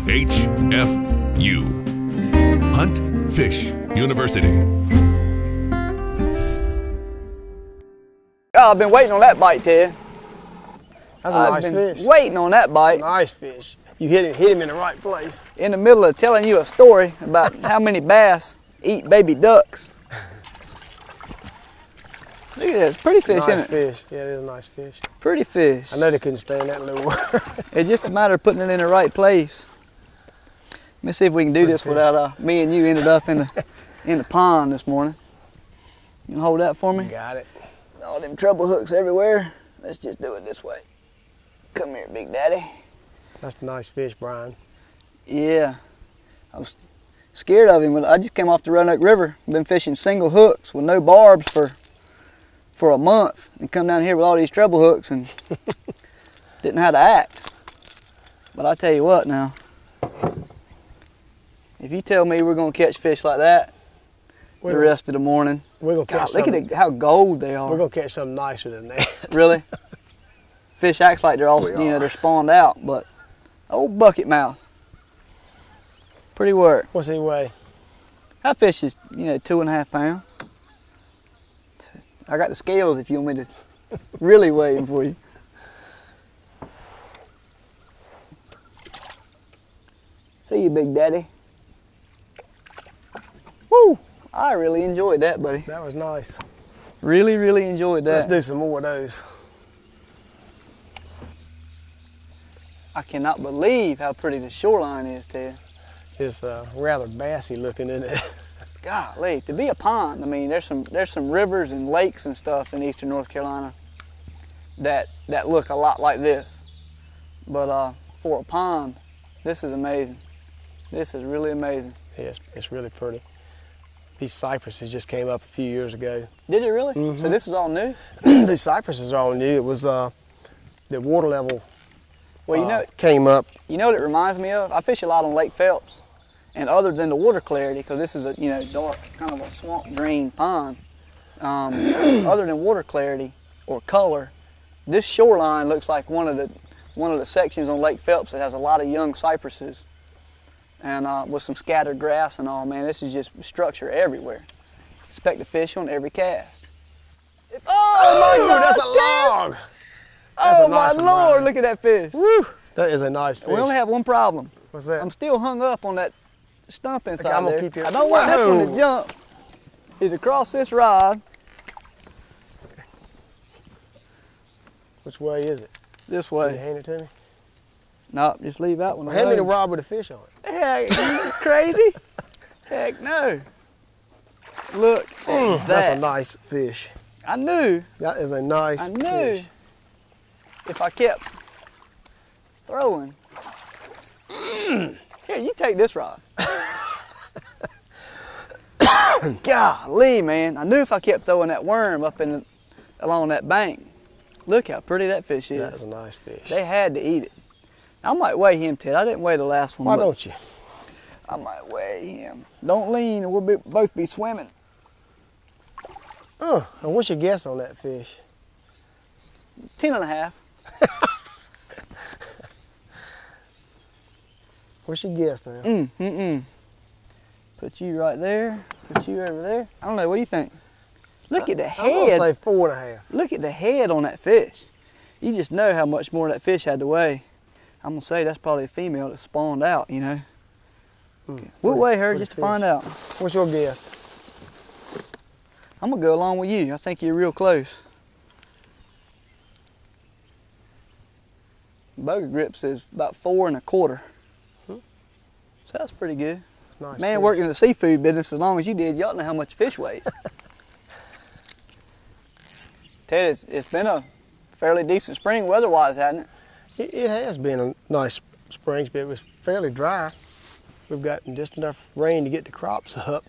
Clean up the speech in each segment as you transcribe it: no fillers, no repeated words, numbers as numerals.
HFU. Hunt Fish University. Oh, I've been waiting on that bite, Ted. That's a nice fish. Waiting on that bite. Nice fish. You hit him in the right place. In the middle of telling you a story about how many bass eat baby ducks. Look at that, pretty fish, isn't it? Nice fish. Yeah, it is a nice fish. Pretty fish. I know they couldn't stand that lure. It's just a matter of putting it in the right place. Let me see if we can do this without me and you ended up in the pond this morning. You can hold that for me? Got it. All them treble hooks everywhere. Let's just do it this way. Come here, Big Daddy. That's a nice fish, Brian. Yeah. I was scared of him. I just came off the Roanoke River. Been fishing single hooks with no barbs for a month, and come down here with all these treble hooks and didn't know how to act. But I tell you what now, if you tell me we're gonna catch fish like that the rest of the morning, we're gonna catch look at how gold they are. We're gonna catch something nicer than that. Really? Fish acts like they're all, they're spawned out, but old bucket mouth. Pretty work. What's he weigh? That fish is, 2.5 pounds. I got the scales if you want me to really weigh him for you. See you, Big Daddy. Woo! I really enjoyed that, buddy. That was nice. Really, really enjoyed that. Let's do some more of those. I cannot believe how pretty the shoreline is, Ted. It's rather bassy looking, isn't it? Golly, to be a pond, I mean, there's some rivers and lakes and stuff in eastern North Carolina that look a lot like this. But for a pond, this is amazing. This is really amazing. Yeah, it's really pretty. These cypresses just came up a few years ago. Did it really? Mm-hmm. So this is all new? These cypresses are all new. It was the water level came up. You know what it reminds me of? I fish a lot on Lake Phelps. And other than the water clarity, because this is a dark, kind of a swamp green pond, other than water clarity or color, this shoreline looks like one of the sections on Lake Phelps that has a lot of young cypresses, and with some scattered grass and all. Man, this is just structure everywhere. Expect to fish on every cast. Oh my God, that's a log! Oh my Lord, look at that fish! Woo! That is a nice fish. We only have one problem. What's that? I'm still hung up on that stump inside I'm gonna there. keep you. I don't want this one to jump. He's across this rod. Which way is it? This way. Can you hand it to me? No, just leave that one alone. Hand me the rod with the fish on it. Heck, you crazy? Heck no. Look at that. That's a nice fish. I knew. That is a nice I knew fish. if I kept throwing. Here, you take this rod. Golly, man. I knew if I kept throwing that worm up along that bank. Look how pretty that fish is. That's a nice fish. They had to eat it. I might weigh him, Ted. I didn't weigh the last one. Why don't you? I might weigh him. Don't lean or we'll both be swimming. And what's your guess on that fish? 10.5. What's your guess now? Put you right there. Put you over there. I don't know. What do you think? Look at the head. I'm gonna say 4.5. Look at the head on that fish. You just know how much more that fish had to weigh. I'm gonna say that's probably a female that spawned out. Okay. We'll weigh her just to find out. What's your guess? I'm gonna go along with you. I think you're real close. Boga Grip says about 4 1/4. So that's pretty good. That's nice. Man, fish. working in the seafood business as long as you did, you ought to know how much fish weighs. Ted, it's been a fairly decent spring weather-wise, hasn't it? It has been a nice spring, but it was fairly dry. We've gotten just enough rain to get the crops up.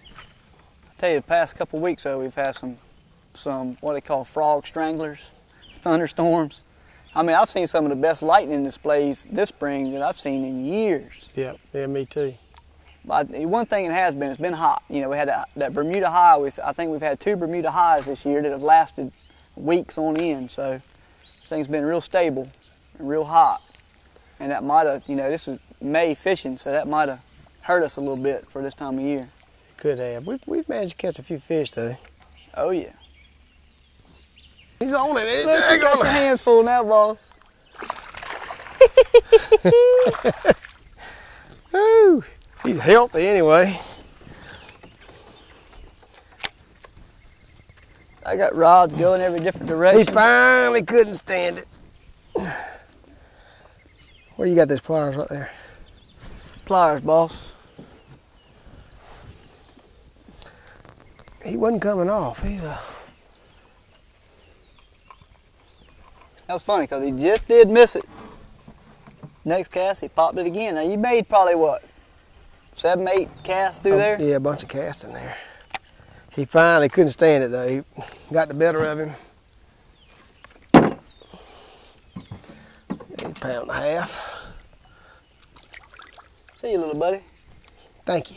I tell you, the past couple of weeks, though, we've had some what they call frog stranglers, thunderstorms. I mean, I've seen some of the best lightning displays this spring that I've seen in years. Yeah, me too. But one thing it has been, it's been hot. We had that Bermuda high. I think we've had 2 Bermuda highs this year that have lasted weeks on end. So things been real stable and real hot. And that might have, this is May fishing, so that might have hurt us a little bit for this time of year. Could have. We've managed to catch a few fish though. Oh yeah. He's on it. Look, you got your hands full now, boss. Ooh, he's healthy anyway. I got rods going every different direction. He finally couldn't stand it. Where you got those pliers right there? Pliers, boss. He wasn't coming off. That was funny because he just did miss it. Next cast, he popped it again. Now you made probably what, 7, 8 casts through there? Yeah, a bunch of casts in there. He finally couldn't stand it though. He got the better of him. 1.5 pounds. See you, little buddy. Thank you.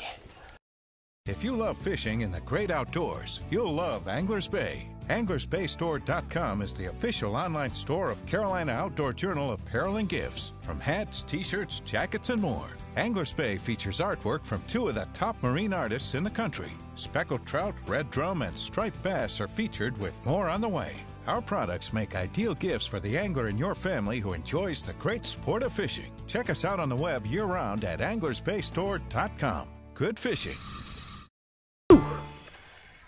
If you love fishing and the great outdoors, you'll love Anglers Bay. AnglersBayStore.com is the official online store of Carolina Outdoor Journal apparel and gifts. From hats, t-shirts, jackets, and more. Anglers Bay features artwork from 2 of the top marine artists in the country. Speckled trout, red drum, and striped bass are featured with more on the way. Our products make ideal gifts for the angler in your family who enjoys the great sport of fishing. Check us out on the web year-round at AnglersBayStore.com. Good fishing.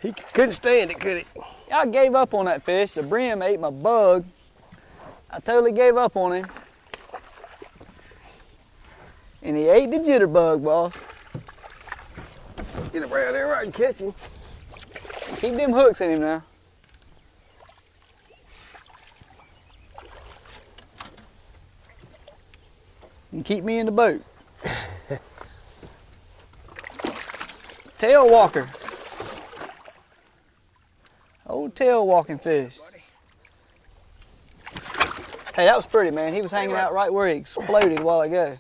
He couldn't stand it, could he? I gave up on that fish. The brim ate my bug. I totally gave up on him. And he ate the jitterbug, boss. Get him around there where I can catch him. Keep them hooks in him now. And keep me in the boat. Tail walker. Old tail walking fish. Hey, that was pretty, man. He was hanging out right where he exploded a while ago.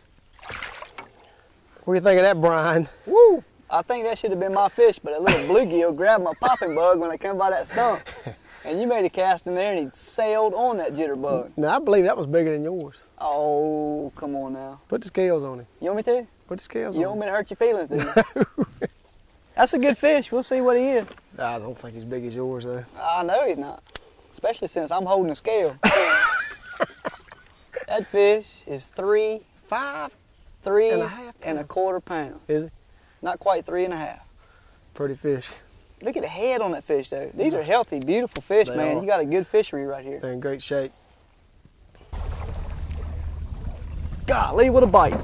What do you think of that, Brian? Woo! I think that should have been my fish, but a little bluegill grabbed my popping bug when I come by that stump. And you made a cast in there and he sailed on that jitterbug. Now, I believe that was bigger than yours. Oh, come on now. Put the scales on him. You want me to? Put the scales You on don't him. want me to hurt your feelings, do you? That's a good fish. We'll see what he is. I don't think he's big as yours, though. I know he's not, especially since I'm holding the scale. That fish is 3 and a quarter pounds. Is he? Not quite 3.5. Pretty fish. Look at the head on that fish, though. These are healthy, beautiful fish, They man. are. You got a good fishery right here. They're in great shape. Golly, what a bite.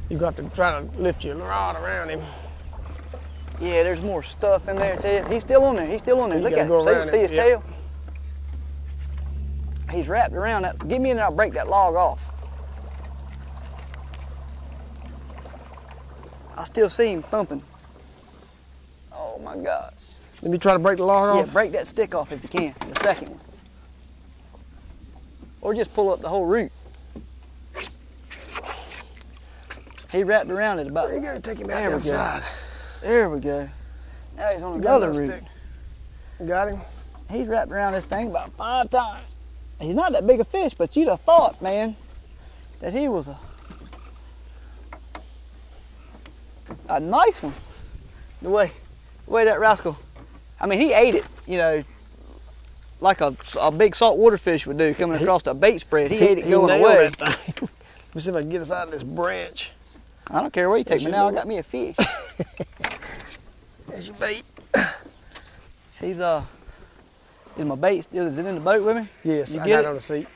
You got to try to lift your rod around him. Yeah, there's more stuff in there, Ted. He's still on there. He's still on there. You Look gotta at go him. around See him. his Yep. tail? He's wrapped around that. Get me in there, I'll break that log off. I still see him thumping. Oh my gosh. Let me try to break the log Yeah, off. break that stick off if you can, the second one. Or just pull up the whole root. He wrapped around it about. There you go, take him out There the we go. outside. There we go. Now he's on You got another that root. stick? Got him? He's wrapped around this thing about 5 times. He's not that big a fish, but you'd have thought, man, that he was a nice one. The way that rascal, I mean, he ate it, you know, like a big saltwater fish would do coming across a bait spread. He ate it going nailed away. that thing. Let me see if I can get us out of this branch. I don't care where you take me There's now. your I got me a fish. There's your bait. He's is my bait still? Is it in the boat with me? Yes, You I get got it? it on the seat.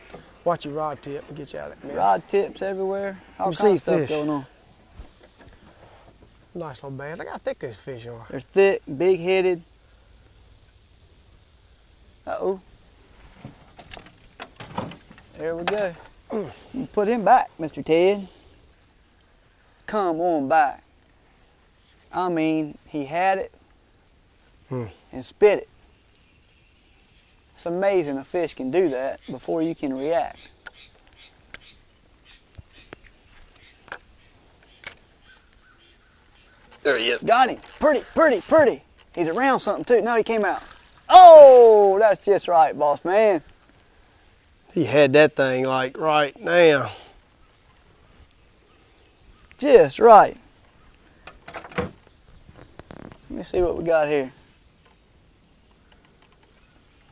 Watch your rod tip and get you out of it. Rod tips everywhere. All You kinds of see stuff fish. going on. Nice little bass. Look how thick those fish are. They're thick, big-headed. Uh-oh. There we go. You put him back, Mr. Ted. Come on back. I mean, he had it and spit it. It's amazing a fish can do that before you can react. There he is. Got him. Pretty, pretty, pretty. He's around something too. No, he came out. Oh, that's just right, boss man. He had that thing like right now. Just right. Let me see what we got here.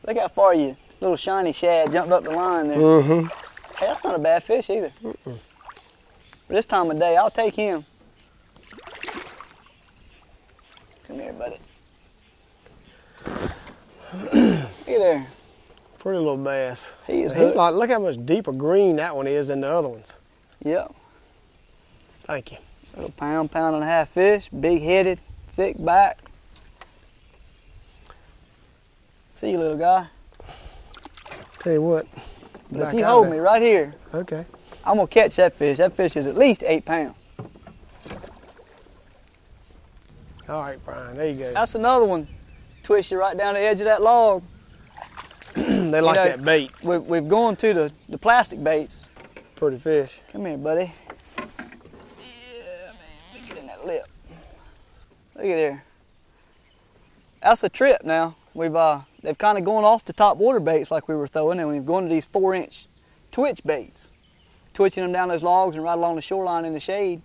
Look how far you little shiny shad jumped up the line there. Mm-hmm. Hey, that's not a bad fish either. For this time of day, I'll take him. Come here, buddy. Look at there. Pretty little bass. He's like, look how much deeper green that one is than the other ones. Yep. Thank you. Little pound, pound and a half fish, big headed, thick back. See you, little guy. Tell you what. But if you hold me right here, okay, I'm gonna catch that fish. That fish is at least 8 pounds. All right, Brian, there you go. That's another one. Twist you right down the edge of that log. They like that bait. We've gone to the plastic baits. Pretty fish. Come here, buddy. Yeah, man, get in that lip. Look at there. That's a trip now. They've kind of gone off the top water baits like we were throwing, and we've gone to these 4-inch twitch baits, twitching them down those logs and right along the shoreline in the shade.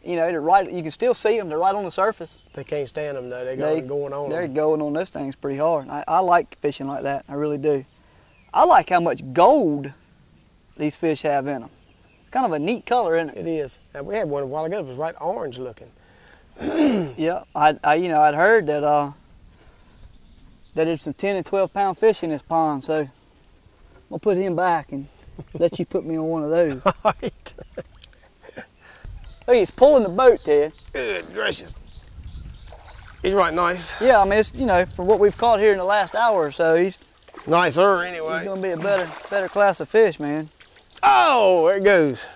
You know, you can still see them. They're right on the surface. They can't stand them though. They're going on. They're going on those things pretty hard. I like fishing like that. I really do. I like how much gold these fish have in them. It's kind of a neat color, isn't it? It is. And we had one a while ago. It was right orange looking. Yeah, I'd heard that there's some 10 and 12 pound fish in this pond, so I'm gonna put him back and let you put me on one of those. All right. Look, he's pulling the boat, Ted. Good gracious. He's right nice. Yeah, I mean, it's, you know, from what we've caught here in the last hour or so, he's nicer anyway. He's gonna be a better class of fish, man. Oh, there it goes.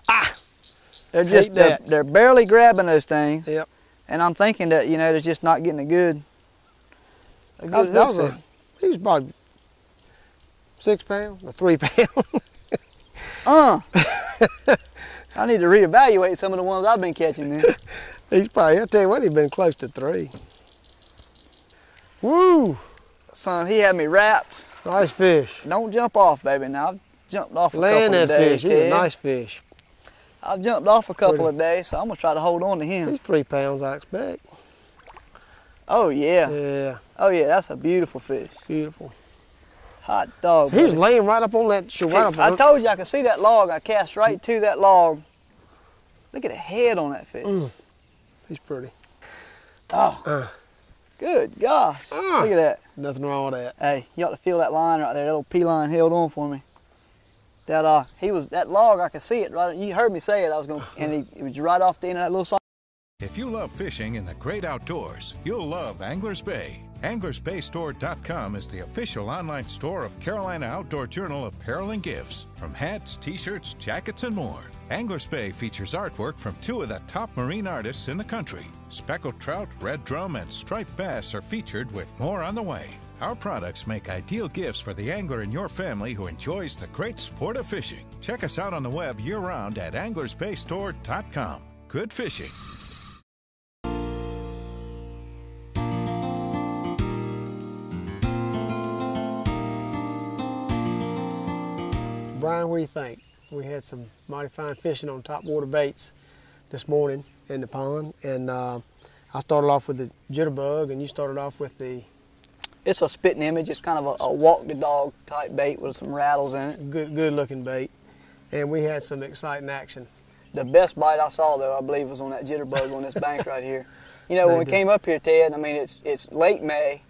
Ah. They're just they're barely grabbing those things. Yep. And I'm thinking that, you know, they're just not getting a good he was probably 6 pounds or 3 pounds. I need to reevaluate some of the ones I've been catching then. He's probably, I'll tell you what, he's been close to 3. Woo! Son, he had me wrapped. Nice fish. Don't jump off, baby. Now, I've jumped off a Land couple of that days, fish. He's a Ted. nice fish. I've jumped off a couple of days, so I'm going to try to hold on to him. He's 3 pounds, I expect. Oh, yeah. Yeah. Oh, yeah, that's a beautiful fish. Beautiful. Hot dog. So he was laying right up on that shore. Right I told you I could see that log. I cast right to that log. Look at the head on that fish. He's pretty. Oh, good gosh. Look at that. Nothing wrong with that. Hey, you ought to feel that line right there. That little P line held on for me. That that log, I could see it right. You heard me say it. And he was right off the end of that little side. If you love fishing in the great outdoors, you'll love Anglers Bay. AnglersBayStore.com is the official online store of Carolina Outdoor Journal apparel and gifts. From hats, t-shirts, jackets, and more. Anglers Bay features artwork from 2 of the top marine artists in the country. Speckled trout, red drum, and striped bass are featured with more on the way. Our products make ideal gifts for the angler in your family who enjoys the great sport of fishing. Check us out on the web year-round at AnglersBayStore.com. Good fishing. Brian, what do you think? We had some mighty fine fishing on top water baits this morning in the pond, and I started off with the jitterbug, and you started off with the... It's a spitting image. It's kind of a walk the dog type bait with some rattles in it. Good looking bait, and we had some exciting action. The best bite I saw, though, I believe, was on that jitterbug on this bank right here. You know, when we came up here, Ted, I mean, it's late May,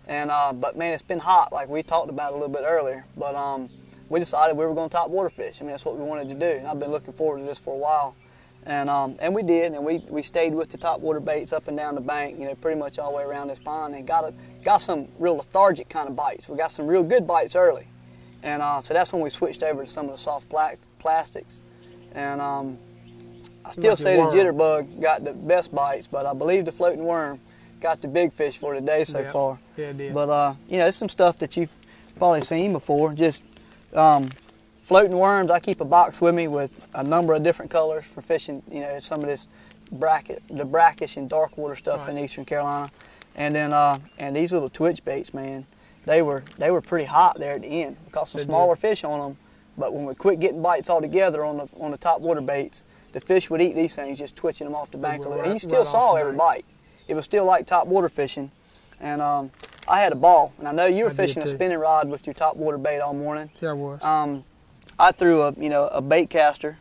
and but man, it's been hot, like we talked about a little bit earlier. But we decided we were going to top water fish. I mean, that's what we wanted to do, and I've been looking forward to this for a while. And we did, and we stayed with the top water baits up and down the bank, you know, pretty much all the way around this pond, and got some real lethargic kind of bites. We got some real good bites early, and so that's when we switched over to some of the soft plastics. And I still say the jitterbug got the best bites, but I believe the floating worm got the big fish for today so far. Yeah, it did. But you know, it's some stuff that you've probably seen before. Just floating worms. I keep a box with me with a number of different colors for fishing. You know, some of this the brackish and dark water stuff in Eastern Carolina, and then and these little twitch baits, man, they were pretty hot there at the end. We caught some smaller fish on them, but when we quit getting bites altogether on the top water baits, the fish would eat these things, just twitching them off the bank. Right, And you still right saw off the every bank. bite. It was still like top water fishing. And I had a ball. And I know you were I did fishing a too. spinning rod with your top water bait all morning. Yeah, I was. I threw a bait caster.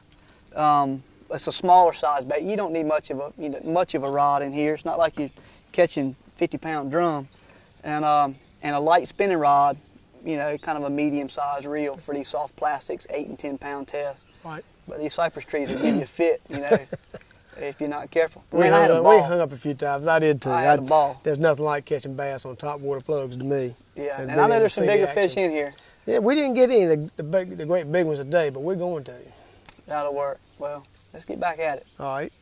It's a smaller size bait. You don't need much of a rod in here. It's not like you're catching 50-pound drum. And a light spinning rod, kind of a medium-sized reel for these soft plastics, 8 and 10-pound tests. Right. But these cypress trees will give you a fit, if you're not careful. We Man, I had a ball. hung up a few times. I did too. I had a ball. There's nothing like catching bass on top water plugs to me. Yeah, And and I know being able there's to some see the bigger fish action. in here. Yeah, we didn't get any of the great big ones today, but we're going to. That'll work. Well, let's get back at it. All right.